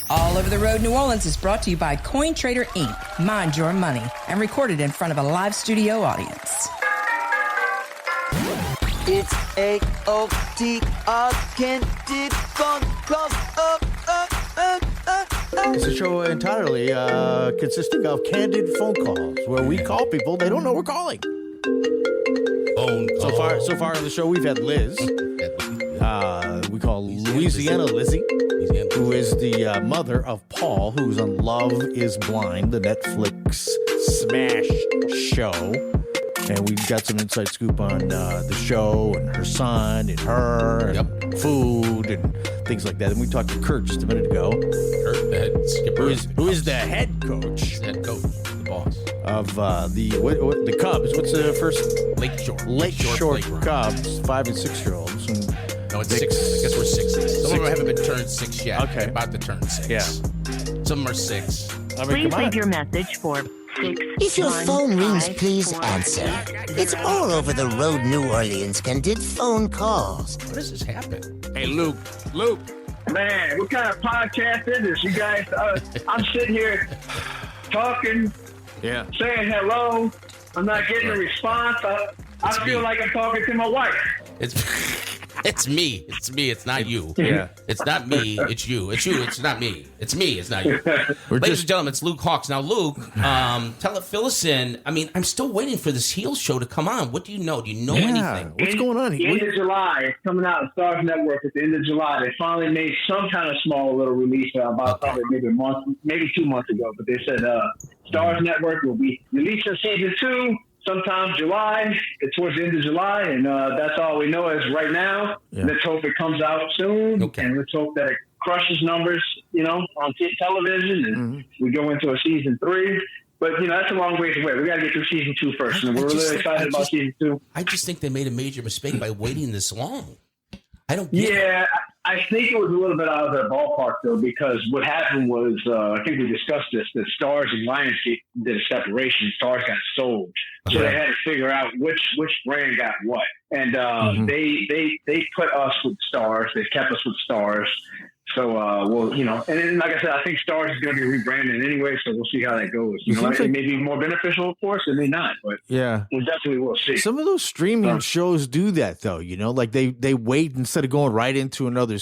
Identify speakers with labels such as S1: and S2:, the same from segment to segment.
S1: All Over the Road New Orleans is brought to you by CoinTrader Inc. Mind your money, and recorded in front of a live studio audience.
S2: It's A-O-T-R, Candid Phone Calls.
S3: It's a show entirely consisting of candid phone calls where we call people they don't know we're calling. So far on the show, we've had Liz. We call Louisiana Lizzie, who is the mother of Paul, who's on Love is Blind, the Netflix smash show. And we got some inside scoop on the show and her son and her and food and things like that. And we talked to Kurt just a minute ago.
S4: Kurt, the head skipper.
S3: Who is the head coach.
S4: Head coach, the boss.
S3: Of the Cubs. What's the first?
S4: Lakeshore
S3: Cubs, 5 and 6 year olds.
S4: No, it's 6. I guess we're 6. Some of them haven't been turned 6 yet.
S3: Okay.
S4: They're about to turn 6.
S3: Yeah.
S4: Some are 6.
S5: Please leave your message for 6.
S6: If your phone rings, please answer. It's All Over the Road New Orleans Candid Phone Calls.
S4: What does this happen?
S3: Hey, Luke.
S7: Man, what kind of podcast is this? You guys, I'm sitting here talking, saying hello. I'm not getting a response. I feel like I'm talking to my wife.
S4: It's me. It's not you.
S3: Yeah.
S4: It's not me. It's you. It's you. It's not me. It's me. It's not you. Ladies and gentlemen, it's Luke Hawks. Now, Luke, fill us in. I mean, I'm still waiting for this heel show to come on. What do you know? Do you know anything?
S3: What's going on here?
S7: End of July. It's coming out on Stars Network at the end of July. They finally made some kind of small little release about probably maybe a month, maybe 2 months ago. But they said Stars Network will be releasing season 2 sometime July, towards the end of July, and that's all we know as right now. Yeah. Let's hope it comes out soon, and let's hope that it crushes numbers, on television, and we go into a season 3. But, that's a long ways away. We got to get through season 2 first, and we're really excited about season 2.
S4: I just think they made a major mistake by waiting this long. I don't get it.
S7: I think it was a little bit out of their ballpark, though, because what happened was, I think we discussed this, that Stars and Lionsgate did a separation. Stars got sold. So they had to figure out which brand got what. And they put us with Stars. They kept us with Stars. So, and then, like I said, I think Stars is going to be rebranded anyway, so we'll see how that goes. It may be more beneficial, of course, it may not, but we definitely will see.
S3: Some of those streaming shows do that, though, like they wait instead of going right into another,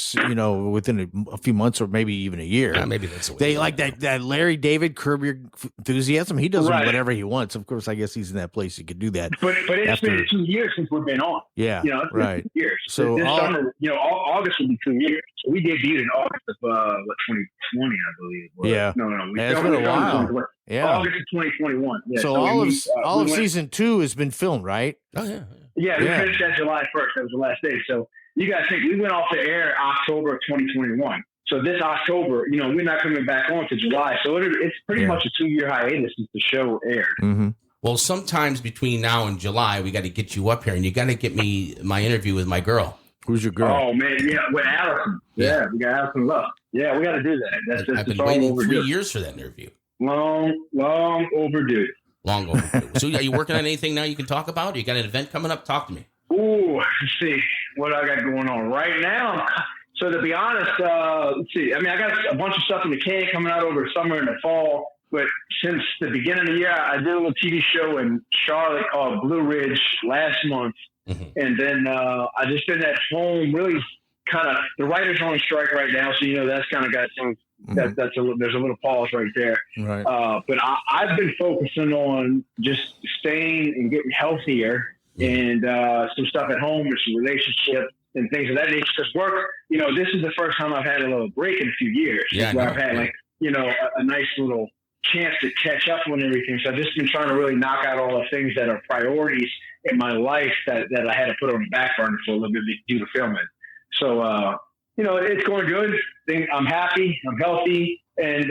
S3: within a few months or maybe even a year.
S4: Yeah, maybe that's what
S3: they like that Larry David, Curb Your Enthusiasm. He does whatever he wants. Of course, I guess he's in that place he could do that.
S7: But it's been 2 years since we've been on.
S3: Yeah,
S7: it's been 2 years.
S3: So
S7: this summer, August will be 2 years. So we debuted in August of 2020, I believe.
S3: Yeah.
S7: No.
S3: It's been a while. Yeah.
S7: August of 2021. Yeah.
S3: So all of season 2 has been filmed, right?
S4: Oh, yeah.
S7: Yeah, we finished that July 1st. That was the last day. So you guys think we went off the air October of 2021. So this October, we're not coming back on to July. So it's pretty much a 2-year hiatus since the show aired.
S3: Mm-hmm.
S4: Well, sometimes between now and July, we got to get you up here, and you got to get me my interview with my girl.
S3: Who's your girl?
S7: Oh, man, with Allison. Yeah, we got Allison Love. Yeah, we got to do that.
S4: I've been waiting 3 years for that interview.
S7: Long overdue.
S4: Long overdue. So are you working on anything now you can talk about? You got an event coming up? Talk to me.
S7: Ooh, let's see what I got going on right now. So to be honest, let's see. I mean, I got a bunch of stuff in the can coming out over the summer and the fall. But since the beginning of the year, I did a little TV show in Charlotte called Blue Ridge last month. Mm-hmm. And then I just been at home, really kind of, the writers are on strike right now. So, that's kind of got some, there's a little pause right there.
S3: Right.
S7: But I've been focusing on just staying and getting healthier and some stuff at home and some relationships and things of that nature. Because work, this is the first time I've had a little break in a few years.
S4: Yeah,
S7: where I've had a nice little chance to catch up on everything. So I've just been trying to really knock out all the things that are priorities in my life that I had to put on the back burner for a little bit due to filming. So, it's going good. I'm happy. I'm healthy. And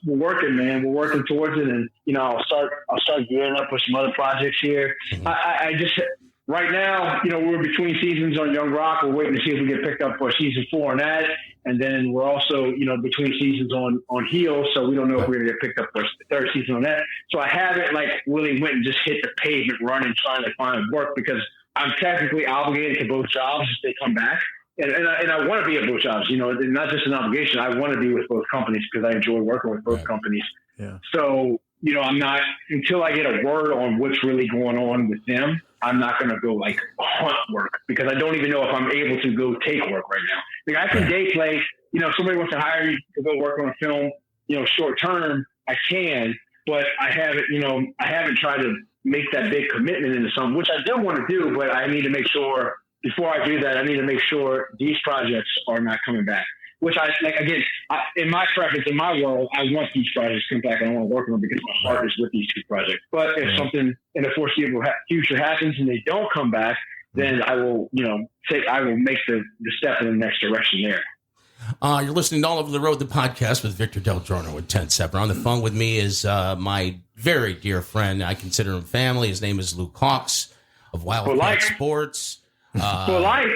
S7: we're working, man. We're working towards it. And, I'll start gearing up with some other projects here. I just right now, we're between seasons on Young Rock. We're waiting to see if we get picked up for season 4 on that. And then we're also, between seasons on Heels. So we don't know if we're going to get picked up for the 3rd season on that. So I haven't really went and just hit the pavement running, trying to find work because I'm technically obligated to both jobs if they come back. and I want to be at both jobs, you know, not just an obligation. I want to be with both companies because I enjoy working with both companies.
S3: Yeah.
S7: So, you know, I'm not, until I get a word on what's really going on with them, I'm not going to go like hunt work because I don't even know if I'm able to go take work right now. Like I can day play, you know, if somebody wants to hire me to go work on a film, you know, short term, I can, but I haven't tried to make that big commitment into something, which I do want to do, but I need to make sure before I do that, I need to make sure these projects are not coming back. Which I like again, in my preference, in my world, I want these projects to come back and I want to work on them because my heart is with these two projects. But if something in the foreseeable future happens and they don't come back, then I will, you know, I will make the step in the next direction there.
S4: You're listening to All Over the Road, the podcast with Victor Del Giorno and 10-7. On the phone with me is my very dear friend. I consider him family. His name is Luke Hawks of Wildcat Sports.
S7: For life.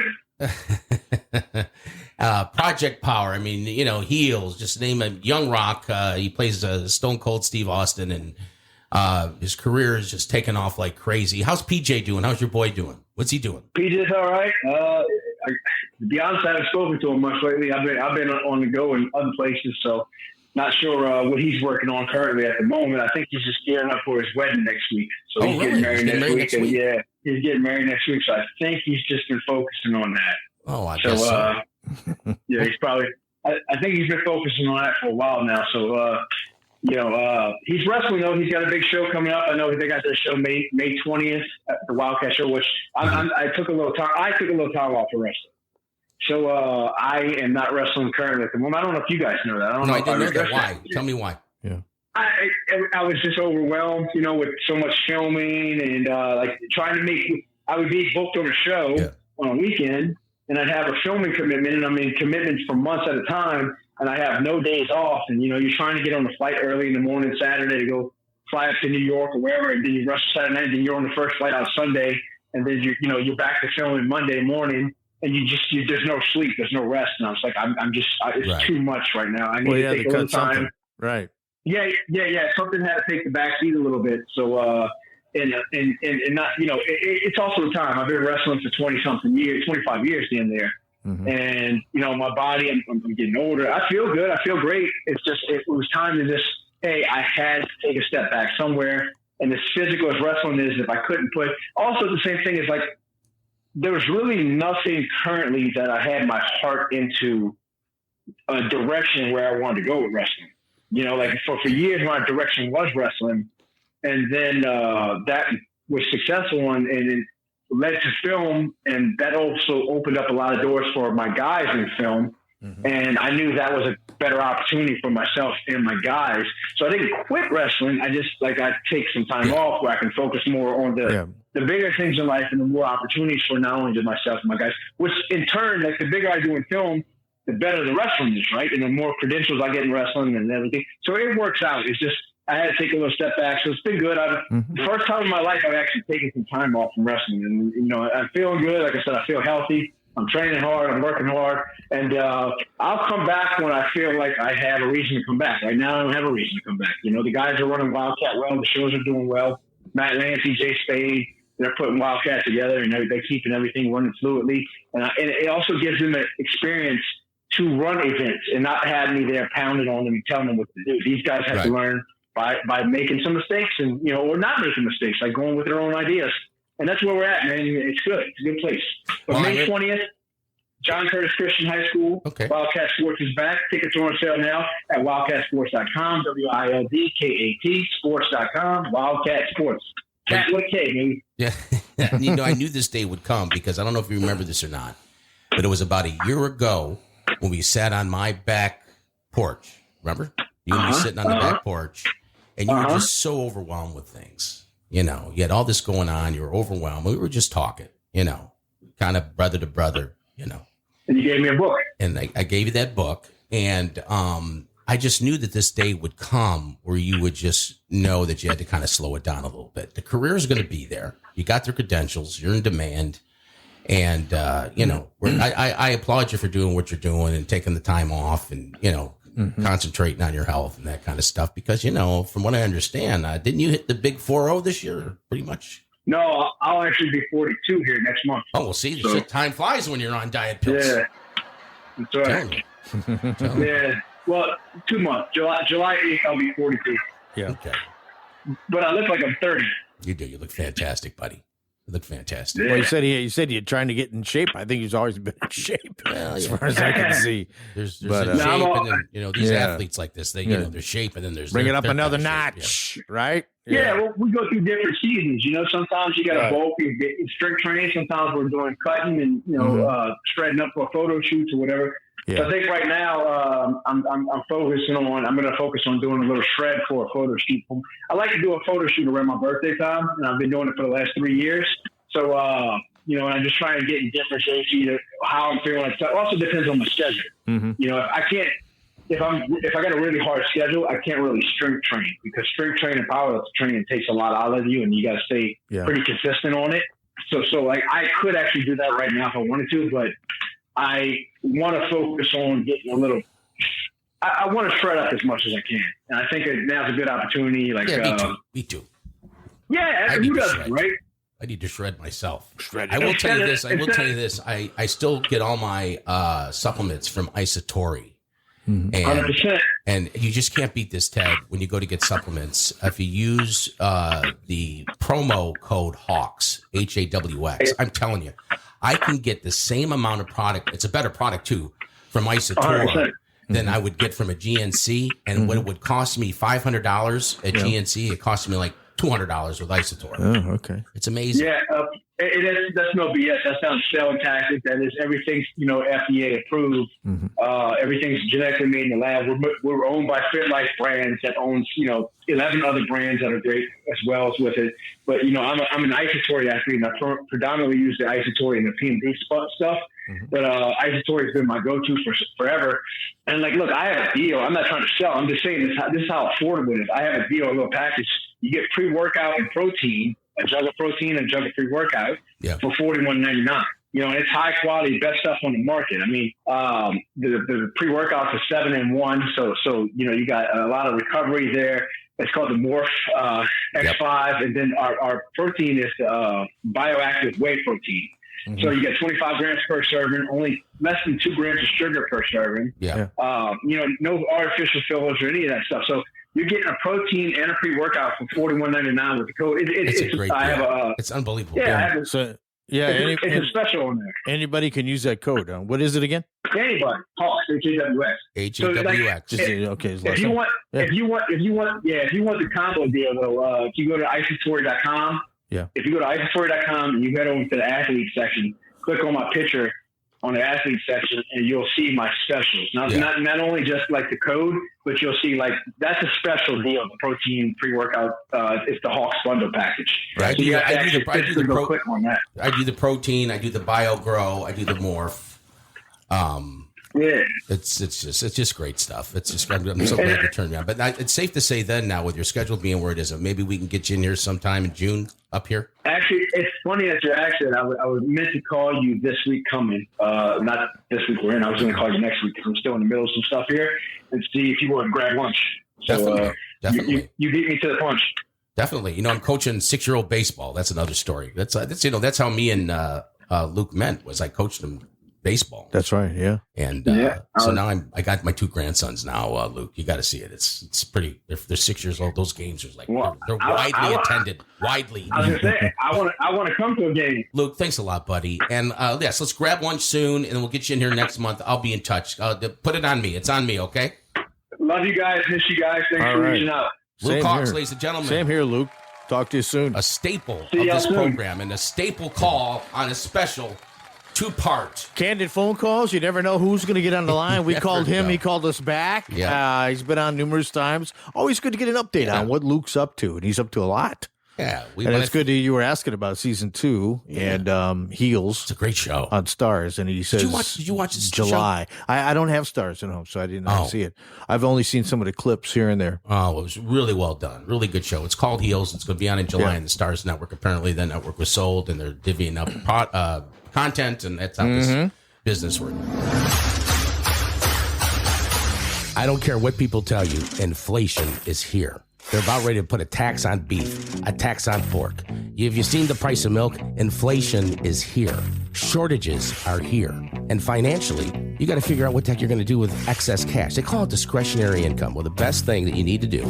S4: Project Power. I mean, you know, Heels. Just name him. Young Rock. He plays Stone Cold Steve Austin, and his career is just taking off like crazy. How's PJ doing? How's your boy doing? What's he doing?
S7: PJ's all right. To be honest, I haven't spoken to him much lately. I've been on the go in other places, so not sure what he's working on currently at the moment. I think he's just gearing up for his wedding next week. So he's getting married next week. Yeah, he's getting married next week. So I think he's just been focusing on that.
S4: Oh, I guess so.
S7: Yeah, he's probably. I think he's been focusing on that for a while now. So, you know, he's wrestling though. He's got a big show coming up. I know they got their show May 20th at the Wildcat show, which I took a little time. I took a little time off for wrestling. So I am not wrestling currently at the moment. I don't know if you guys know that. I didn't know that.
S4: Why? Tell me why.
S3: Yeah.
S7: I was just overwhelmed, you know, with so much filming and like trying to make. I would be booked on a show on a weekend, and I'd have a filming commitment, and I mean commitments for months at a time, and I have no days off. And you know, you're trying to get on the flight early in the morning Saturday to go fly up to New York or wherever, and then you rush Saturday night, and then you're on the first flight out Sunday, and then you're back to filming Monday morning. And there's no sleep, there's no rest. And I was like, it's too much right now. I need to take a little time.
S3: Something. Right.
S7: Yeah. Something had to take the back seat a little bit. So, and not, you know, it's also the time. I've been wrestling for 25 years in there. Mm-hmm. And, you know, my body, I'm getting older. I feel good. I feel great. It's just, it was time to just, hey, I had to take a step back somewhere. And as physical as wrestling is, if I couldn't also the same thing is like, there was really nothing currently that I had my heart into a direction where I wanted to go with wrestling. You know, like for years, my direction was wrestling. And then that was successful and it led to film. And that also opened up a lot of doors for my guys in film. Mm-hmm. And I knew that was a better opportunity for myself and my guys. So I didn't quit wrestling. I just I'd take some time off where I can focus more on the bigger things in life and the more opportunities for not only just myself and my guys, which in turn, like the bigger I do in film, the better the wrestling is, right? And the more credentials I get in wrestling and everything. So it works out. It's just, I had to take a little step back. So it's been good. The first time in my life, I've actually taken some time off from wrestling. And, you know, I'm feeling good. Like I said, I feel healthy. I'm training hard. I'm working hard. And I'll come back when I feel like I have a reason to come back. Right now, I don't have a reason to come back. You know, the guys are running Wildcat well. The shows are doing well. Matt Lancey, Jay Spade, they're putting Wildcat together, and they're keeping everything running fluidly. And it also gives them an experience to run events and not have me there pounding on them and telling them what to do. These guys have to learn by making some mistakes and, you know, or not making mistakes, like going with their own ideas. And that's where we're at, man. It's good. It's a good place. But May 20th, John Curtis Christian High School, Wildcat Sports is back. Tickets are on sale now at wildcatsports.com, WILDKAT sports.com, Wildcat Sports. Cat with K, baby.
S4: Yeah. You know, I knew this day would come because I don't know if you remember this or not, but it was about a year ago when we sat on my back porch. Remember? You and me sitting on the back porch, and you were just so overwhelmed with things. You know, you had all this going on. You were overwhelmed. We were just talking, you know, kind of brother to brother, you know.
S7: And you gave me a book.
S4: And I gave you that book. And I just knew that this day would come where you would just know that you had to kind of slow it down a little bit. The career is going to be there. You got the credentials. You're in demand. And, you know, I applaud you for doing what you're doing and taking the time off and, you know, concentrating on your health and that kind of stuff. Because, you know, from what I understand, didn't you hit the big 4-0 this year, pretty much?
S7: No, I'll actually be 42 here next month.
S4: Oh, well, see,
S7: So-
S4: time flies when you're on diet pills.
S7: Yeah. That's
S4: Tell
S7: right.
S4: me. Tell me.
S7: Yeah. Well, 2 months. July 8th, I'll be 42.
S3: Yeah.
S4: Okay.
S7: But I look like I'm 30.
S4: You do. You look fantastic, buddy. You look fantastic.
S3: Well, you said you're trying to get in shape. I think he's always been in shape,
S4: Well,
S3: as
S4: yeah.
S3: far as I can see.
S4: There's
S3: But,
S4: a
S3: uh,
S4: shape,
S7: No, I'm all-
S4: and then, you know, these
S3: Yeah.
S4: athletes like this, they,
S3: Yeah.
S4: you know, their shape, and then there's
S3: Bring it
S4: their-
S3: up
S4: their
S3: another
S4: kind of shape,
S3: notch, right?
S7: Yeah, well, we go through different seasons. You know, sometimes you got to
S3: Right.
S7: bulk and get strength training. Sometimes we're doing cutting and, you know, shredding up for photo shoots or whatever.
S3: Yeah.
S7: So I think right now I'm focusing on. I'm going to focus on doing a little shred for a photo shoot. I like to do a photo shoot around my birthday time, and I've been doing it for the last 3 years. So you know, and I'm just trying to get in different shapes. Either how I'm feeling. It also depends on my schedule.
S3: Mm-hmm.
S7: You know, if I got a really hard schedule, I can't really strength train because strength training, power training takes a lot out of you, and you got to stay
S3: Yeah.
S7: pretty consistent on it. So like I could actually do that right now if I wanted to, but I want to focus on getting a little. I want to shred up as much as I can, and I think now's a good opportunity. Like,
S4: Yeah, me too. Me too.
S7: yeah,
S4: I
S7: who
S4: need to
S7: doesn't,
S4: shred.
S7: right?
S4: I need to shred myself.
S3: Shred
S4: I will
S3: it.
S4: tell you this.
S7: Instead of-
S4: I still get all my supplements from Isatori. And
S7: 100%.
S4: and you just can't beat this, Ted, when you go to get supplements. If you use the promo code HAWX, HAWX, I'm telling you, I can get the same amount of product. It's a better product, too, from Isatori
S7: 100%.
S4: than I would get from a GNC. And what it would cost me $500 at GNC, it cost me like $200 with Isatori.
S3: Oh, okay.
S4: It's amazing.
S7: Yeah, that's no BS. That's not a selling tactic. That is everything's FDA approved. Everything's genetically made in the lab. We're owned by FitLife Brands that owns 11 other brands that are great as well as with it. But I'm an Isatori athlete, and I predominantly use the Isatori and the PMD stuff. But Isatori has been my go-to for forever. And like, look, I have a deal. I'm not trying to sell. I'm just saying this is how affordable it is. I have a deal, a little package. You get pre-workout and protein, a jug of protein and a jug of pre-workout for $41.99. And it's high quality, best stuff on the market. I mean, the pre-workout is 7-in-1, so you got a lot of recovery there. It's called the Morph X5, and then our protein is bioactive whey protein. So you get 25 grams per serving, only less than 2 grams of sugar per serving.
S4: Yeah.
S7: No artificial fillers or any of that stuff. So you're getting a protein and a pre-workout for $41.99 with the code.
S4: It's a great deal. It's unbelievable.
S3: Yeah.
S7: It's a special on there.
S3: Anybody can use that code. What is it again?
S7: Anybody, HAWX, HAWX.
S4: HAWX.
S3: Okay.
S7: If you want the combo deal, though, if you go to isatori.com, if you go to isatori.com and you head over to the athlete section, click on my picture on the athlete section, and you'll see my specials. Not only just like the code, but you'll see like that's a special deal. The protein pre-workout, it's the HAWX bundle package.
S4: Right.
S7: So you have to actually physically click on that.
S4: I do the protein. I do the BioGrow. I do the Morph.
S7: Yeah,
S4: it's just great stuff. It's just I'm so glad you turned me on. But it's safe to say then now with your schedule being where it is, maybe we can get you in here sometime in June up here.
S7: Actually, it's funny that you asked it. I was meant to call you this week coming. Not this week we're in. I was going to call you next week because I'm still in the middle of some stuff here and see if you want to grab lunch. So,
S4: Definitely.
S7: You beat me to the punch.
S4: Definitely. I'm coaching 6-year-old baseball. That's another story. That's how me and Luke met. Was I coached him baseball.
S3: That's right. Yeah.
S4: And so now I got my 2 grandsons now, Luke. You got to see it. It's pretty. They're 6 years old. Those games are like they're widely attended. Widely.
S7: I was gonna say I want to come to a game.
S4: Luke, thanks a lot, buddy. And yes, let's grab lunch soon, and then we'll get you in here next month. I'll be in touch. Put it on me. It's on me. Okay.
S7: Love you guys. Miss you guys. Thanks for reaching out.
S4: Luke Hawx, ladies and gentlemen.
S3: Same here, Luke. Talk to you soon.
S4: A staple of this program and a staple call on a special 2-part.
S3: Candid phone calls. You never know who's going to get on the line. We called him. He called us back.
S4: Yeah.
S3: He's been on numerous times. Always good to get an update on what Luke's up to, and he's up to a lot.
S4: Yeah.
S3: And it's good that you were asking about season 2 and Heels.
S4: It's a great show.
S3: On Stars, and he says
S4: Did you watch this
S3: July.
S4: show?
S3: I don't have Stars at home, so I didn't see it. I've only seen some of the clips here and there.
S4: Oh, it was really well done. Really good show. It's called Heels. It's going to be on in July on the Stars Network. Apparently, the network was sold, and they're divvying up content, and that's how this business works. I don't care what people tell you. Inflation is here.
S8: They're about ready to put a tax on beef, a tax on pork. Have you seen the price of milk? Inflation is here. Shortages are here. And financially, you got to figure out what the heck you're going to do with excess cash. They call it discretionary income. Well, the best thing that you need to do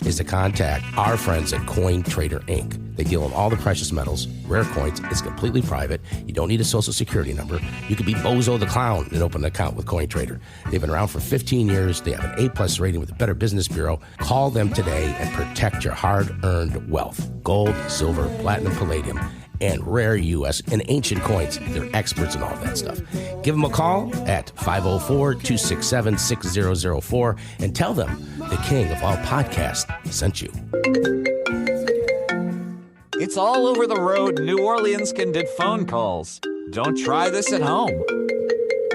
S8: is to contact our friends at Coin Trader Inc. They deal in all the precious metals, rare coins. It's completely private. You don't need a social security number. You could be Bozo the Clown and open an account with Coin Trader. They've been around for 15 years. They have an A+ rating with the Better Business Bureau. Call them today and protect your hard-earned wealth. Gold, silver, platinum, palladium, and rare U.S. and ancient coins. They're experts in all that stuff. Give them a call at 504-267-6004 and tell them the king of all podcasts sent you.
S9: It's all over the road. New Orleans Candid phone calls. Don't try this at home.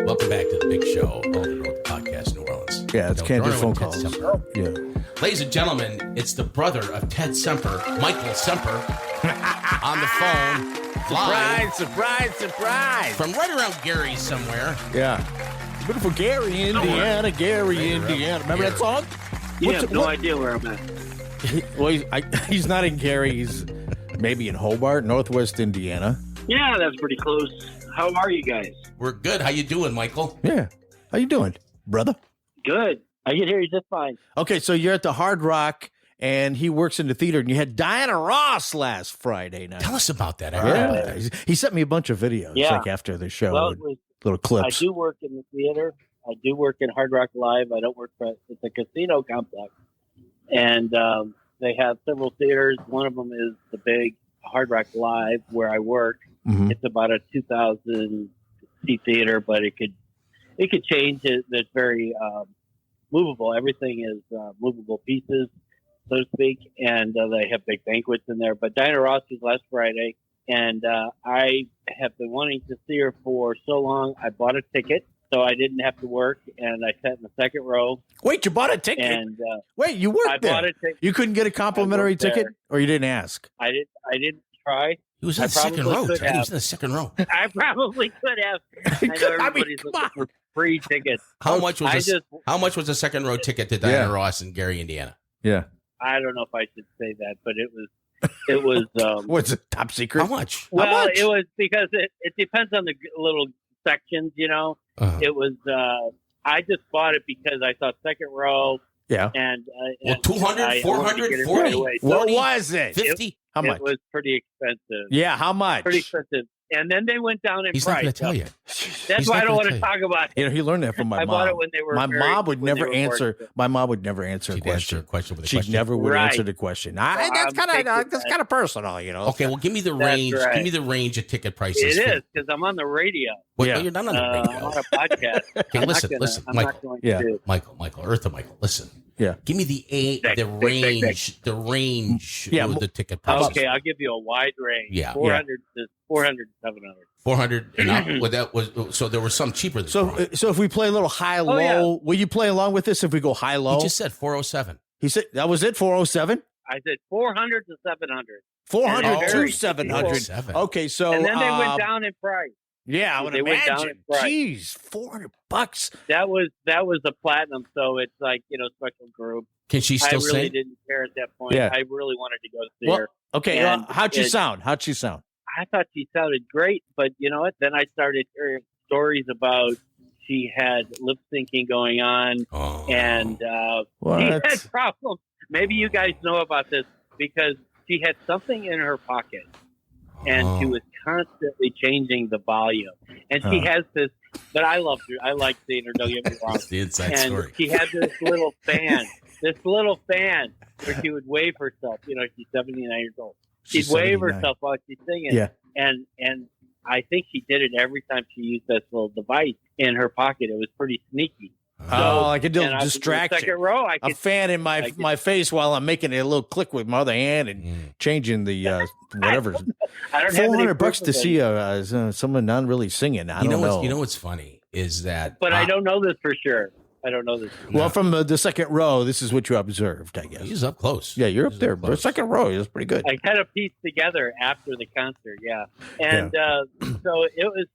S8: Welcome back to the big show, All Over the Road Podcast, New Orleans.
S3: Yeah, it's Candid phone calls. Yeah.
S4: Ladies and gentlemen, it's the brother of Ted Semper, Michael Semper, on the phone. Live
S3: Surprise.
S4: from right around Gary somewhere.
S3: Yeah. Beautiful Gary, Indiana. Remember that song?
S10: You have no idea where I'm at.
S3: Well, he's not in Gary. He's maybe in Hobart, Northwest Indiana.
S10: Yeah, that's pretty close. How are you guys?
S4: We're good. How you doing, Michael?
S3: Yeah. How you doing, brother?
S10: Good. I can hear you just fine.
S3: Okay, so you're at the Hard Rock, and he works in the theater, and you had Diana Ross last Friday night.
S4: Tell us about that. I heard about that.
S3: He sent me a bunch of videos like after the show,
S10: Well,
S3: little clips.
S10: I do work in the theater. I do work in Hard Rock Live. I don't work for it's a casino complex, and they have several theaters. One of them is the big Hard Rock Live where I work.
S3: Mhm.
S10: It's about a 2,000 seat theater, but it could change. It's very movable. Everything is movable pieces, so to speak, and they have big banquets in there. But Diana Ross was last Friday, and I have been wanting to see her for so long. I bought a ticket, so I didn't have to work, and I sat in the second row.
S3: Wait, you bought a ticket?
S10: And
S3: Wait, you worked
S10: I
S3: there?
S10: bought a ticket.
S3: You couldn't get a complimentary
S10: worked there.
S3: ticket, or you didn't ask?
S10: I didn't try.
S4: He was in the second row, Ted. He was in the second row.
S10: I probably could have. I know everybody's looking for free tickets.
S4: How much was a second row ticket to Diana Ross in Gary, Indiana?
S3: Yeah.
S10: I don't know if I should say that, but it was.
S3: What's it? Top secret?
S4: How much?
S10: Well,
S3: How much?
S10: it was because it depends on the little sections, you know.
S4: Uh-huh.
S10: It was. I just bought it because I thought second row.
S3: Yeah.
S10: And
S4: Well, 200, 400, 40,
S3: What was it?
S4: 50?
S3: How much?
S10: It was pretty expensive.
S3: Yeah, how much?
S10: Pretty expensive. And then they went down in
S4: He's
S10: price.
S4: not going to tell you.
S10: That's
S4: He's
S10: why
S4: not
S10: I don't
S4: gonna
S10: want to
S4: tell
S10: talk about it.
S3: You know, he learned that from my
S10: I
S3: mom.
S10: bought it when they were
S3: My
S10: married,
S3: mom would
S10: when they
S3: never
S10: were
S3: answer.
S10: born.
S3: My mom would never answer a
S4: She'd answer
S3: question.
S4: a question with a
S3: She
S4: question.
S3: never would
S10: Right.
S3: answer the question.
S10: Well,
S3: That's
S10: I'm taking
S3: kind of personal, you know.
S4: Okay, well, give me the
S10: That's
S4: range.
S10: right.
S4: Give me the range of ticket prices.
S10: It is because I'm on the radio.
S4: Well,
S3: Yeah.
S4: you're not on the
S10: I'm
S4: radio.
S10: on a podcast.
S4: Okay, listen,
S10: I'm
S4: Michael.
S10: not going
S3: Yeah.
S10: to.
S4: Michael, Eartha Michael, listen.
S3: Yeah.
S4: Give me the range, the range
S3: Yeah,
S4: of the ticket prices.
S10: Okay, I'll give you a wide range.
S4: Yeah.
S10: 400 to 700.
S4: 400 and up. Well, that was so there was some cheaper than
S3: So,
S4: 400.
S3: so if we play a little high low,
S10: yeah.
S3: will you play along with this? If we go high low,
S4: He just said 407.
S3: he said that was it. 407,
S10: I said 400 to 700.
S3: 400
S10: Oh.
S3: to 700.
S4: 7.
S3: Okay, so
S10: And then they went down in price.
S3: Yeah, I would
S10: They went down
S3: imagine.
S10: in price.
S3: Jeez, $400.
S10: That was the platinum, so it's like, special group.
S4: Can she
S10: I
S4: still
S10: really
S4: sing?
S10: didn't care at that point.
S3: Yeah.
S10: I really wanted to go see
S3: Well,
S10: her.
S3: okay,
S10: And
S3: how'd she sound? How'd she sound?
S10: I thought she sounded great, but you know what? Then I started hearing stories about she had lip syncing going on,
S4: Oh.
S10: and
S3: What?
S10: she had problems. Maybe you guys know about this because she had something in her pocket, and she was constantly changing the volume. And she has this, but I loved her. I liked seeing her. Don't get me wrong.
S4: That's the inside
S10: And
S4: story.
S10: she had this little fan where she would wave herself. She's 79 years old. She'd
S3: She's
S10: wave
S3: 79.
S10: herself while she's singing.
S3: Yeah.
S10: And I think she did it every time she used this little device in her pocket. It was pretty sneaky.
S3: Oh, like a
S10: and
S3: little
S10: I was in the
S3: distraction.
S10: second row, I
S3: A
S10: could,
S3: fan in my face while I'm making a little click with my other hand and changing the whatever.
S10: I don't have any
S3: $400
S10: proof
S3: to
S10: of
S3: see
S10: it.
S3: someone not really singing. I
S4: You
S3: don't know.
S4: You know what's funny is that.
S10: But I don't know this for sure. I don't know this.
S3: Well, from the second row, this is what you observed, I guess.
S4: He's up close.
S3: Yeah, you're up there. But second row is pretty good.
S10: I kind of pieced together after the concert, yeah. And so it was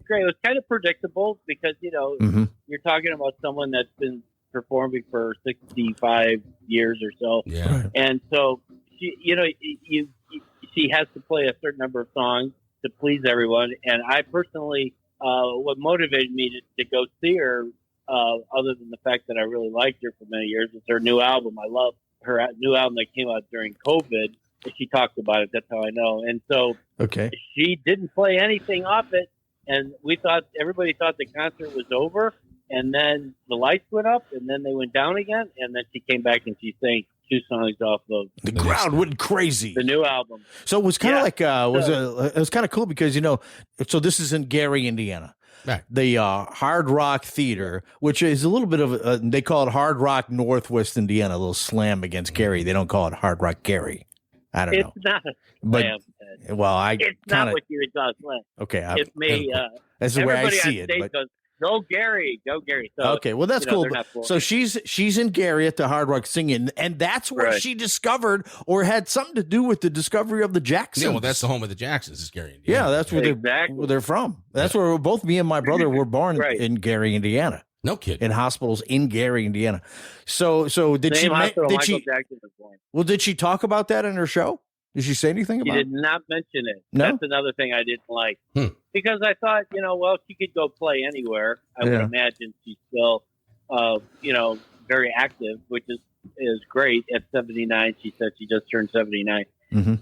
S10: great. It was kind of predictable because
S3: Mhm.
S10: you're talking about someone that's been performing for 65 years or so.
S4: Yeah.
S10: And so, she has to play a certain number of songs to please everyone. And I personally, what motivated me to go see her, other than the fact that I really liked her for many years, is her new album. I love her new album that came out during COVID. She talked about it. That's how I know. And so she didn't play anything off it. And everybody thought the concert was over. And then the lights went up and then they went down again. And then she came back and she sang 2 songs off of
S3: the crowd went crazy.
S10: The new album.
S3: So it was kind of like, it was kind of cool because, so this is in Gary, Indiana.
S4: Right.
S3: The Hard Rock Theater, which is a little bit of they call it Hard Rock Northwest Indiana, a little slam against Gary. They don't call it Hard Rock Gary. I don't know.
S10: It's not a
S3: slam. But, well,
S10: it's not what you would call slam.
S3: Okay.
S10: It's me.
S3: That's the way I see it.
S10: But, goes, Go Gary. So,
S3: okay, well that's cool. So she's in Gary at the Hard Rock singing, and that's where she discovered or had something to do with the discovery of the Jacksons.
S4: Yeah, well, that's the home of the Jacksons, is Gary, Indiana.
S3: Yeah, that's where they're from. That's where both me and my brother were born in Gary, Indiana.
S4: No kidding.
S3: In hospitals in Gary, Indiana. So did
S10: Same hospital
S3: did
S10: Michael
S3: she?
S10: Jackson was born.
S3: Well, did she talk about that in her show? Did she say anything about
S10: She
S3: it?
S10: did not mention it.
S3: No?
S10: That's another thing I didn't like. Because I thought, she could go play anywhere. I would imagine she's still, very active, which is great. At 79, she said she just turned 79.
S3: Mm-hmm.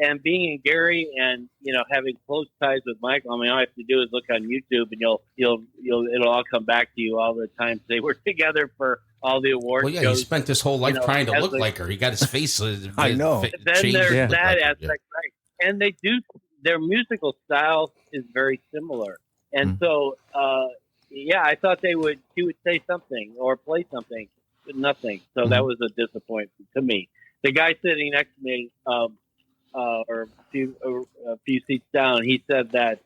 S10: And being in Gary and, having close ties with Michael, all I have to do is look on YouTube and it'll all come back to you all the times they were together for all the awards.
S4: Well, yeah, he spent his whole life trying to look like her. He got his face.
S3: I know.
S10: Then there's that aspect, right? And their musical style is very similar. And so, I thought she would say something or play something, but nothing. So that was a disappointment to me. The guy sitting next to me, or a few seats down, he said that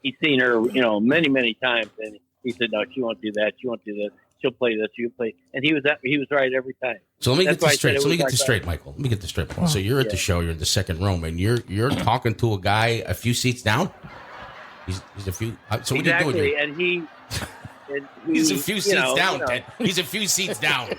S10: he's seen her, many, many times, and he said, "No, she won't do that. She won't do this. She'll play this. She'll play." And he was right every time.
S4: So let me get this straight. Michael. Let me get this straight. So you're at the show. You're in the second row, and you're talking to a guy a few seats down. He's a few. So what are you doing?
S10: And
S4: he's a few seats down, Ted. He's a few seats down.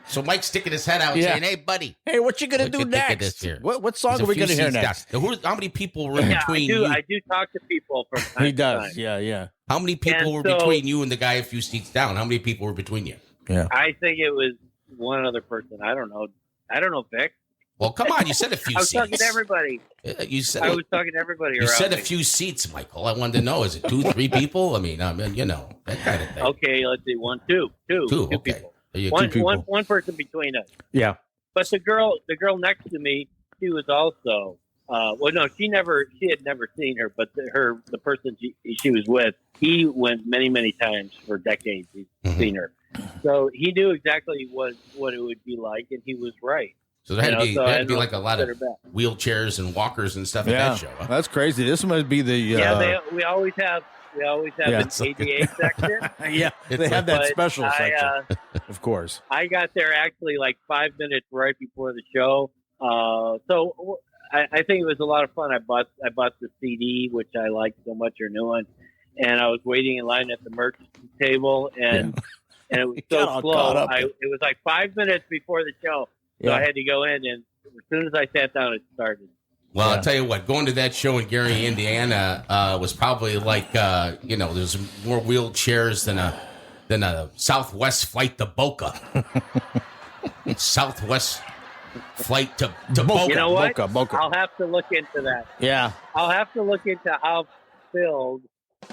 S4: So Mike's sticking his head out saying, "Hey, buddy.
S3: Hey, what you going to do next? What song are we going to hear next?"
S4: How many people were in between you?
S10: I do talk to people from time
S3: He
S10: to
S3: does.
S10: time.
S3: Yeah.
S4: How many people were between you and the guy a few seats down? How many people were between you?
S3: Yeah.
S10: I think it was one other person. I don't know, Vic.
S4: Well, come on. You said a few
S10: I was
S4: seats.
S10: talking to everybody.
S4: I
S10: was talking to everybody.
S4: You said
S10: me.
S4: a few seats, Michael. I wanted to know, is it 2, 3 people? I mean, that kind of thing.
S10: Okay, let's see. Two
S4: okay.
S10: people. One person between us.
S3: Yeah.
S10: But the girl next to me, she was also. She had never seen her, but the person she was with, he went many, many times for decades. He's seen her, so he knew exactly what it would be like, and he was right.
S4: So there had to be like a lot of wheelchairs and walkers and stuff at that show. Huh?
S3: That's crazy. This must be the
S10: we always have an ADA section.
S3: They have that special section, of course.
S10: I got there actually like 5 minutes right before the show, so I think it was a lot of fun. I bought the CD, which I liked so much, your new one, and I was waiting in line at the merch table, and it was so slow. It was like 5 minutes before the show. So I had to go in, and as soon as I sat down, it started.
S4: Well, I'll tell you what, going to that show in Gary, Indiana, was probably like, there's more wheelchairs than a Southwest flight to Boca. Southwest flight to Boca.
S10: You know what?
S3: Boca.
S10: I'll have to look into that.
S3: Yeah.
S10: I'll have to look into how filled.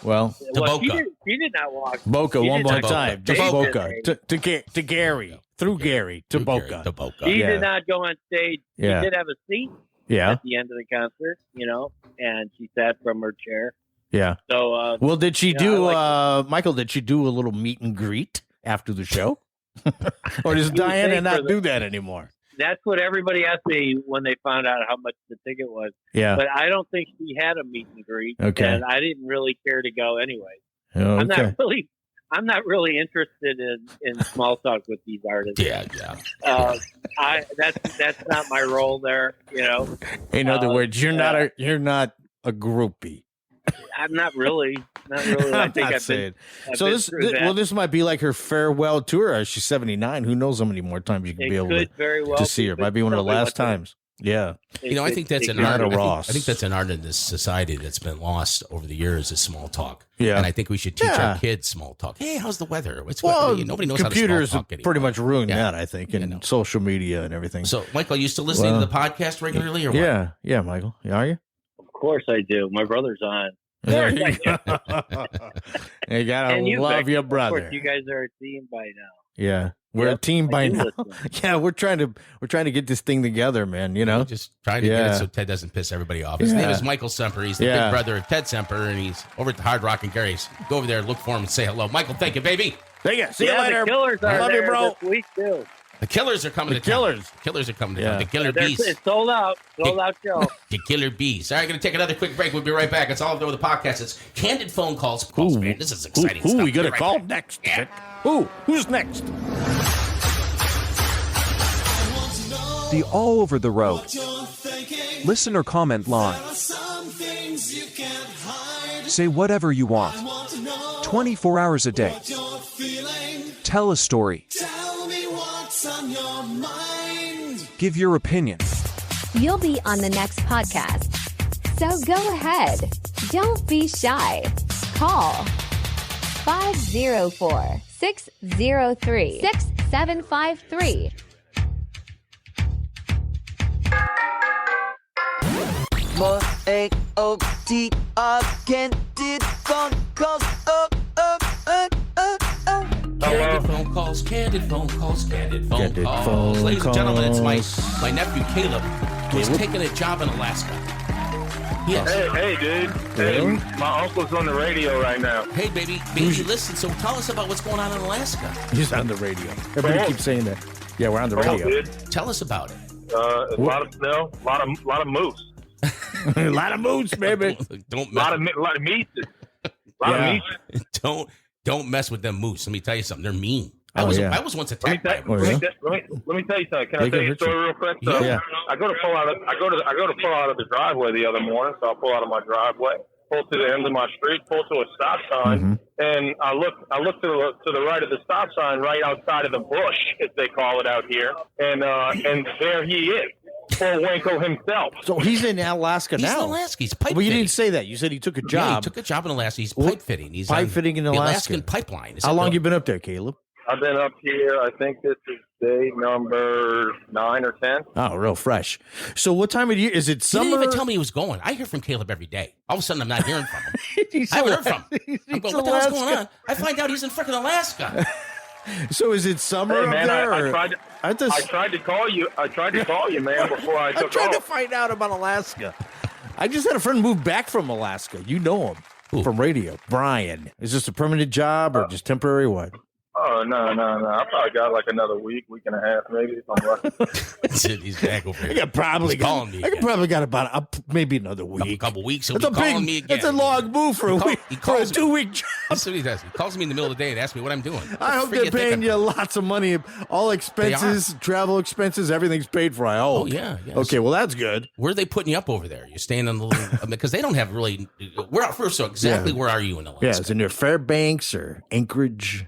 S3: Well,
S4: Boca.
S10: She did not walk.
S3: Boca one more time. Just Boca. To Gary. Through Gary. To Boca.
S4: To Boca.
S10: She did not go on stage.
S3: Yeah.
S10: She did have a seat at the end of the concert, and she sat from her chair.
S3: Yeah.
S10: So,
S3: well, did she do, Michael, did she do a little meet and greet after the show? Or does Diana not do that anymore?
S10: That's what everybody asked me when they found out how much the ticket was.
S3: Yeah.
S10: But I don't think she had a meet and greet.
S3: Okay.
S10: And I didn't really care to go anyway.
S3: Oh, okay.
S10: I'm not really interested in small talk with these artists.
S4: Yeah.
S10: That's not my role there,
S3: In other words, you're not a groupie.
S10: I'm not really. Not really. I
S3: I'm
S10: think
S3: not
S10: I've
S3: saying.
S10: been, I've
S3: So
S10: been
S3: this,
S10: through that.
S3: well, this might be like her farewell tour. She's 79. Who knows how many more times you can
S10: It
S3: be able
S10: could very well
S3: to see her?
S10: be,
S3: Might be one of the
S10: but
S3: last
S10: tell me what
S3: times. Yeah.
S4: You know, I think that's an
S3: Not
S4: art.
S3: a
S4: I think,
S3: Ross.
S4: I think that's an art in this society that's been lost over the years is small talk.
S3: Yeah.
S4: And I think we should teach
S3: Yeah.
S4: our kids small talk. Hey, how's the weather? What's
S3: Well,
S4: nobody knows
S3: computers
S4: how to
S3: have
S4: small talk
S3: pretty
S4: anymore.
S3: much ruined
S4: Yeah.
S3: that, I think, and social media and everything.
S4: So, Michael, you still listening
S3: Well,
S4: to the podcast regularly or what?
S3: Yeah, Michael. Are you?
S10: Of course I do. My brother's on.
S3: There you go. You gotta
S10: And you,
S3: love
S10: Vic,
S3: your
S10: Of
S3: brother.
S10: course, you guys are a team by now.
S3: Yeah, we're a
S10: Yep,
S3: team
S10: I
S3: by
S10: do
S3: now.
S10: listen.
S3: Yeah, we're trying to get this thing together, man. You know,
S4: Just trying to get it so Ted doesn't piss everybody off. His
S3: Yeah.
S4: name is Michael Semper. He's the
S3: Yeah.
S4: big brother of Ted Semper, and he's over at the Hard Rock and Gary's. Go over there, look for him, and say hello. Michael, thank you, baby.
S3: Thank you. See you
S10: Yeah,
S3: later.
S10: the Killers are
S3: Love you,
S10: there
S3: bro.
S10: this week too.
S4: The Killers are coming
S3: The
S4: to town.
S3: Killers.
S4: Killers are coming to
S3: Yeah.
S4: town. The Killer Bees.
S10: It's sold out. Sold out show.
S4: The Killer Bees. All right, going to take another quick break. We'll be right back. It's all over the podcast. It's candid phone calls. Man, this is exciting
S3: Who
S4: stuff.
S3: we gonna
S4: Be right
S3: call
S4: back.
S3: next?
S4: Yeah.
S3: Who's next?
S9: The All Over the Road listener comment line. Say whatever you want. 24 hours a day. Tell a story. Give your opinion.
S11: You'll be on the next podcast. So go ahead. Don't be shy. Call 504-603-6753.
S2: More AOTR candid phone calls.
S4: Candid phone calls, candid phone calls, candid phone
S3: Candid
S4: calls.
S3: phone
S4: Ladies and gentlemen, it's
S3: calls.
S4: my nephew Caleb who's taking a job in Alaska. Yes.
S12: Hey, dude.
S3: Really?
S12: Hey, my uncle's on the radio right now.
S4: Hey, baby, listen. So tell us about what's going on in Alaska.
S3: He's on the radio. Everybody keeps saying that. Yeah, we're on the radio.
S12: Dude.
S4: Tell us about it.
S12: A lot of snow, a lot of moose.
S3: A lot of moose, baby.
S4: Don't
S12: A lot of meat.
S3: Yeah.
S4: Don't mess with them moose. Let me tell you something. They're mean.
S3: Oh,
S4: I was once attacked by
S12: Let
S4: them.
S12: me tell you something. Can I
S3: They
S12: tell
S3: can
S12: you a
S3: hurt
S12: story
S3: you.
S12: real quick? So
S3: Yeah.
S12: I go to pull out of the driveway the other morning. So I pull out of my driveway, pull to the end of my street, pull to a stop sign, and I look to the right of the stop sign, right outside of the bush, as they call it out here, and there he is, Bullwinkle himself.
S3: So he's in Alaska
S4: He's
S3: now.
S4: in Alaska. He's pipe
S3: Well, you
S4: fitting.
S3: didn't say that. You said he took a
S4: Yeah,
S3: job.
S4: he took a job in Alaska. He's pipe fitting. He's
S3: pipe
S4: on
S3: fitting in
S4: the
S3: Alaska.
S4: Alaskan pipeline. Is
S3: How
S4: it
S3: long
S4: the-
S3: you been up there, Caleb?
S12: I've been up here. I think this is day number 9 or 10.
S3: Oh, real fresh. So what time of year is it?
S4: He
S3: Summer?
S4: didn't even tell me he was going. I hear from Caleb every day. All of a sudden, I'm not hearing from him.
S3: He's
S4: I haven't heard
S3: Alaska.
S4: from him. I'm going,
S3: He's
S4: what the hell's going
S3: Alaska.
S4: on? I find out he's in freaking Alaska.
S3: So is it summer
S12: Hey,
S3: up
S12: man,
S3: there?
S12: I
S3: or-
S12: tried.
S3: I just-
S12: I tried to call you. Man, before I
S3: I'm
S12: took
S3: trying to
S12: off.
S3: find out about Alaska. I just had a friend move back from Alaska. You know him from radio. Brian. Is this a permanent job or just temporary? What?
S12: Oh no! I probably got like another week and a half, maybe. If I'm lucky.
S4: He's back over
S3: I
S4: here.
S3: could probably
S4: He's calling me
S3: I could
S4: again.
S3: probably got about maybe another week.
S4: Couple weeks, he'll
S3: That's
S4: be
S3: a
S4: calling me
S3: big.
S4: again.
S3: That's a long move for a
S4: call-
S3: week.
S4: he
S3: For a
S4: calls me.
S3: 2-week job.
S4: That's what he does. He calls me in the middle of the day and asks me what I'm doing.
S3: I hope they're paying you lots of money. All expenses, travel expenses, everything's paid for. I hope.
S4: Oh, yeah.
S3: Okay, well that's good.
S4: Where are they putting you up over there? You're staying on the little because they don't have really. Where first? So exactly
S3: Yeah.
S4: where are you in Alaska?
S3: Yeah, it's in near Fairbanks or Anchorage.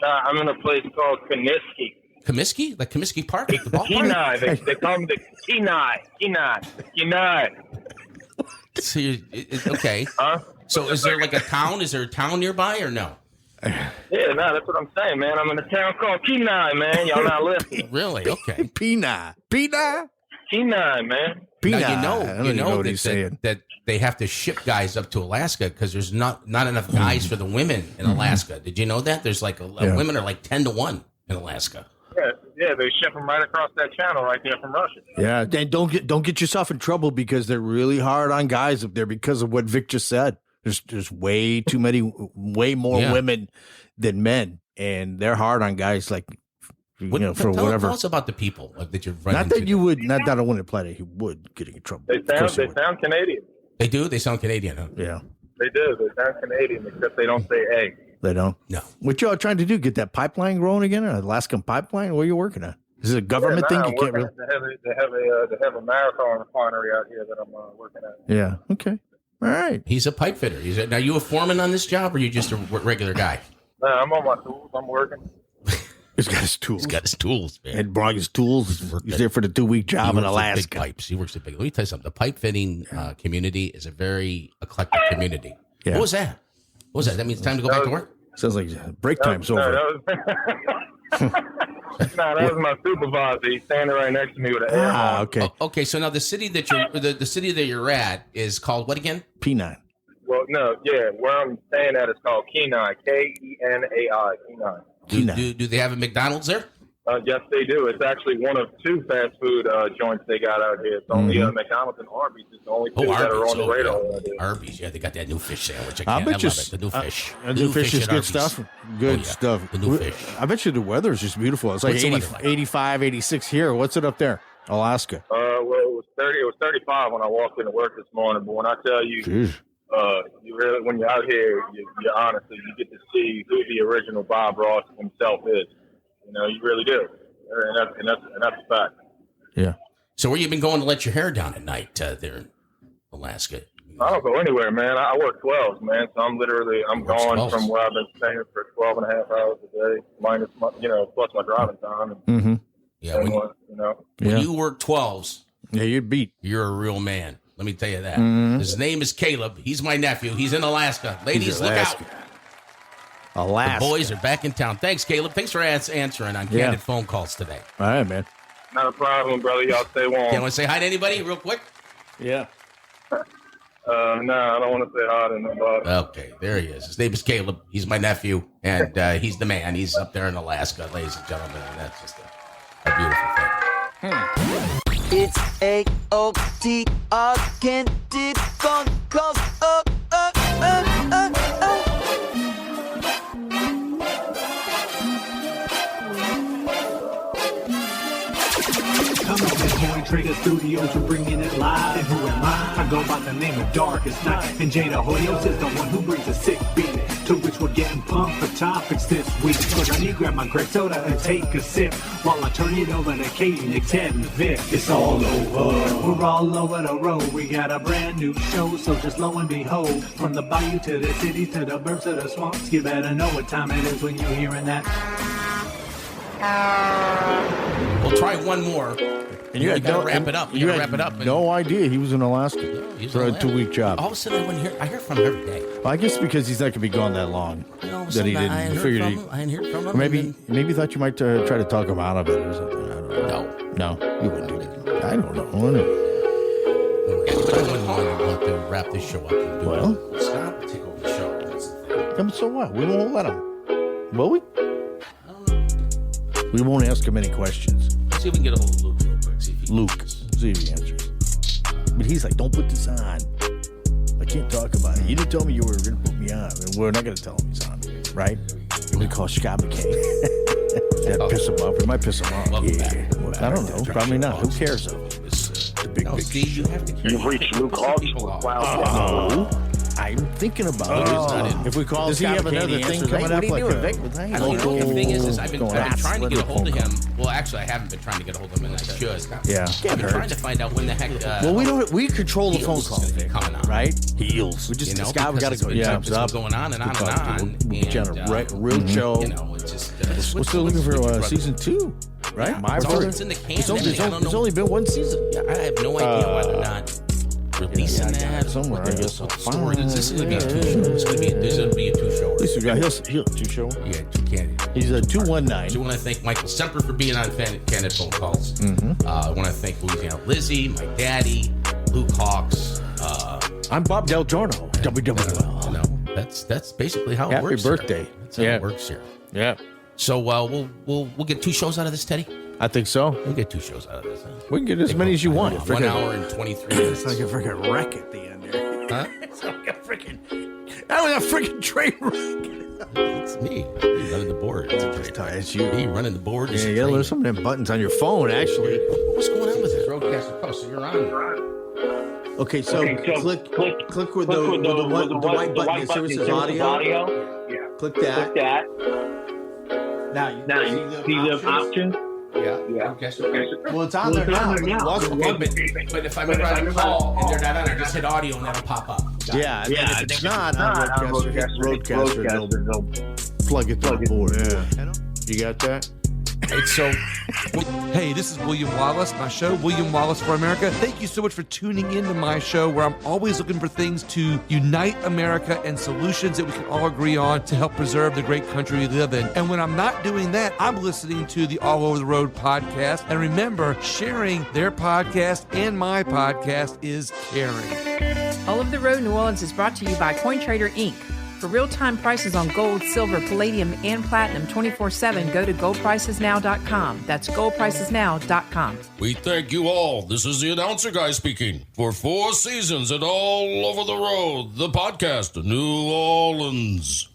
S12: I'm in a place called Comiskey.
S4: Comiskey, like Comiskey Park, like the ballpark.
S12: Kenai. They call me the Kenai.
S4: So okay.
S12: Huh?
S4: So is there like a town? Is there a town nearby or no?
S12: Yeah, no, that's what I'm saying, man. I'm in a town called Kenai, man. Y'all not listening.
S4: Really? Okay.
S3: Kenai,
S12: Kenai, man.
S3: Kenai.
S4: Now,
S3: I don't even know what he's saying.
S4: that they have to ship guys up to Alaska because there's not enough guys for the women in Alaska. Did you know that? There's like
S3: Yeah.
S4: women are like 10-1 in Alaska.
S12: Yeah, they ship them right across that channel right there from Russia.
S3: Yeah, and don't get yourself in trouble because they're really hard on guys up there because of what Vic just said. There's way too many, way more
S4: Yeah.
S3: women than men, and they're hard on guys like for
S4: tell
S3: whatever.
S4: us about the people that you're running
S3: Not that
S4: into.
S3: you would, not that I wouldn't imply that he would get in trouble.
S12: They
S3: Of course he would.
S12: sound Canadian.
S4: They do. They sound Canadian, huh?
S3: Yeah,
S12: They do. They sound Canadian, except they don't say "egg."
S3: they don't.
S4: No.
S3: What y'all trying to do? Get that pipeline growing again, or Alaskan pipeline? What are you working on? Is it a government thing? You can't really.
S12: They have a marathon refinery out here that I'm working at.
S3: Yeah. Okay. All right.
S4: He's a pipe fitter. Now, you a foreman on this job, or you just a regular guy?
S12: I'm on my tools. I'm working.
S3: He's got his tools.
S4: He's got his tools, man.
S3: Ed brought his tools. He's there for the 2-week job in Alaska.
S4: Big pipes. He works at big. Let me tell you something. The pipe fitting community is a very eclectic community.
S3: Yeah.
S4: What was that? What was that? That means it's time to go back to work?
S3: Sounds like break time's over.
S12: That was my supervisor. He's standing right next to me with an air horn.
S3: Okay.
S4: Okay, so now the city that the city that you're at is called what again?
S3: P9.
S12: Well, no, where I'm staying at is called Kenai, Kenai, Kenai.
S4: Do they have a McDonald's there?
S12: Yes, they do. It's actually one of 2 fast food joints they got out here. It's only McDonald's and Arby's. It's the only 2 that are on the radar.
S4: Arby's, they got that new fish sandwich.
S3: I bet
S4: love it. The new fish.
S3: The new fish is good
S4: Arby's.
S3: stuff. Good stuff.
S4: The new fish.
S3: I bet you the weather is just beautiful. It's like
S4: What's the weather like?
S3: 85, 86 here. What's it up there? Alaska.
S12: Well, it was 30. It was 35 when I walked into work this morning. But when I tell you, you really, when you're out here, you honestly, you get to see who the original Bob Ross himself is. You know, you really do. And that's a fact.
S3: Yeah.
S4: So where you been going to let your hair down at night there in Alaska?
S12: I don't go anywhere, man. I work 12s, man. So I'm going 12s. From where I've been staying for 12 and a half hours a day, minus plus my driving time.
S3: Mm-hmm.
S4: Yeah. When you work 12s,
S3: you're beat.
S4: You're a real man. Let me tell you that.
S3: Mm-hmm.
S4: His name is Caleb. He's my nephew. He's in Alaska. Ladies, look out.
S3: Alaska.
S4: The boys are back in town. Thanks, Caleb. Thanks for answering on Candid Phone Calls today.
S3: All right, man.
S12: Not a problem, brother. Y'all stay warm.
S4: You want to say hi to anybody real quick?
S3: Yeah.
S12: No, I don't want to say hi to nobody.
S4: Okay, there he is. His name is Caleb. He's my nephew, and he's the man. He's up there in Alaska, ladies and gentlemen, and that's just a beautiful thing.
S2: It's AOTR Candid Phone Calls.
S13: Coming to Coin Trader Studios, we're bringing it live. And who am I? I go by the name of Darkest Night. And Jada Hoyos is the one who brings a sick beat, to which we're getting pumped for topics this week. Cause I need to grab my grape soda and take a sip, while I turn it over to Katie, Nick, Ted, and Vic. It's all over. We're all over the road. We got a brand new show, so just lo and behold, from the bayou to the city to the burbs to the swamps, you better know what time it is when you're hearing that.
S4: We'll try one more.
S3: And you
S4: gotta wrap it up. You gotta wrap it up.
S3: No idea he was in Alaska for a 2-week job.
S4: All of a sudden, I hear from him every day.
S3: Well, I guess because he's not going to be gone that long. That he didn't.
S4: I hadn't heard from him.
S3: Maybe you thought you might try to talk him out of it or something. I don't know. No, you wouldn't do that. I don't know.
S4: I want to wrap this show up. And do Scott will take over the show. That's the thing.
S3: So what? We won't let him. Will we? We won't ask him any questions.
S4: See if we can get a hold of Luke real quick.
S3: See if he answers. But he's like, don't put this on. I can't talk about it. You didn't tell me you were going to put me on. We're not going to tell him he's on, right? We call Scott McKay. That piss him off. It might piss him off. I don't know. Probably not. Who cares, though? The big
S4: Steve, you have to carry
S12: You've reached Luke Hawks.
S3: No. I'm thinking about it. If we call does he have another thing coming up?
S4: The thing is I've been trying to get a hold of him. Well, actually, I haven't been trying to get a hold of him, and I should.
S3: Yeah.
S4: I've been trying to find out when the heck.
S3: Well, we control the phone call.
S4: Coming on,
S3: right? Heels. We just Scott. We got to go. Yeah,
S4: it's been going on and on and on.
S3: Real show.
S4: You know, it's just.
S3: We're still looking for season 2, right?
S4: My Brother's in the can.
S3: It's only been one season.
S4: I have no idea whether or not releasing that
S3: somewhere. I guess.
S4: This is going to be a 2-show. There's going to be a 2-show.
S3: He'll 2-show.
S4: Yeah, 2 candidates.
S3: He's a 219.
S4: I want to thank Michael Semper for being on Candid Phone Calls. I want to thank Louisiana Lizzie, my daddy, Luke Hawks.
S3: I'm Bob Del Giorno, WWL.
S4: That's basically how it works.
S3: Happy birthday.
S4: That's how it works here.
S3: Yeah.
S4: So we'll get 2 shows out of this, Teddy.
S3: I think so.
S4: We'll get 2 shows out of this.
S3: We can get as many as you want.
S4: 1 hour and 23 minutes.
S3: It's like a freaking wreck at the end there.
S4: Huh?
S3: It's like a freaking. That was a freaking train wreck.
S4: It's me running the board.
S3: It's you.
S4: Me running the board.
S3: Yeah, you gotta learn some of them buttons on your phone, actually.
S4: What's going on with this? Roadcaster Post. So you're on.
S3: Okay, so click with the white button that services audio.
S7: Yeah.
S3: Click that. Now you see the options.
S7: Yeah.
S4: Okay.
S3: Well, it's on there now.
S4: But if I'm trying to call and they're not on there, just hit audio and that'll pop up.
S3: Yeah, and if it's not on Roadcaster, they'll plug it to the board. Yeah. You got that?
S14: So, hey, this is William Wallace, my show, William Wallace for America. Thank you so much for tuning into my show, where I'm always looking for things to unite America and solutions that we can all agree on to help preserve the great country we live in. And when I'm not doing that, I'm listening to the All Over the Road podcast. And remember, sharing their podcast and my podcast is caring.
S15: All Over the Road New Orleans is brought to you by CoinTrader Inc. For real-time prices on gold, silver, palladium, and platinum 24/7, go to goldpricesnow.com. That's goldpricesnow.com.
S16: We thank you all. This is the announcer guy speaking. For 4 seasons and All Over the Road, the podcast, New Orleans.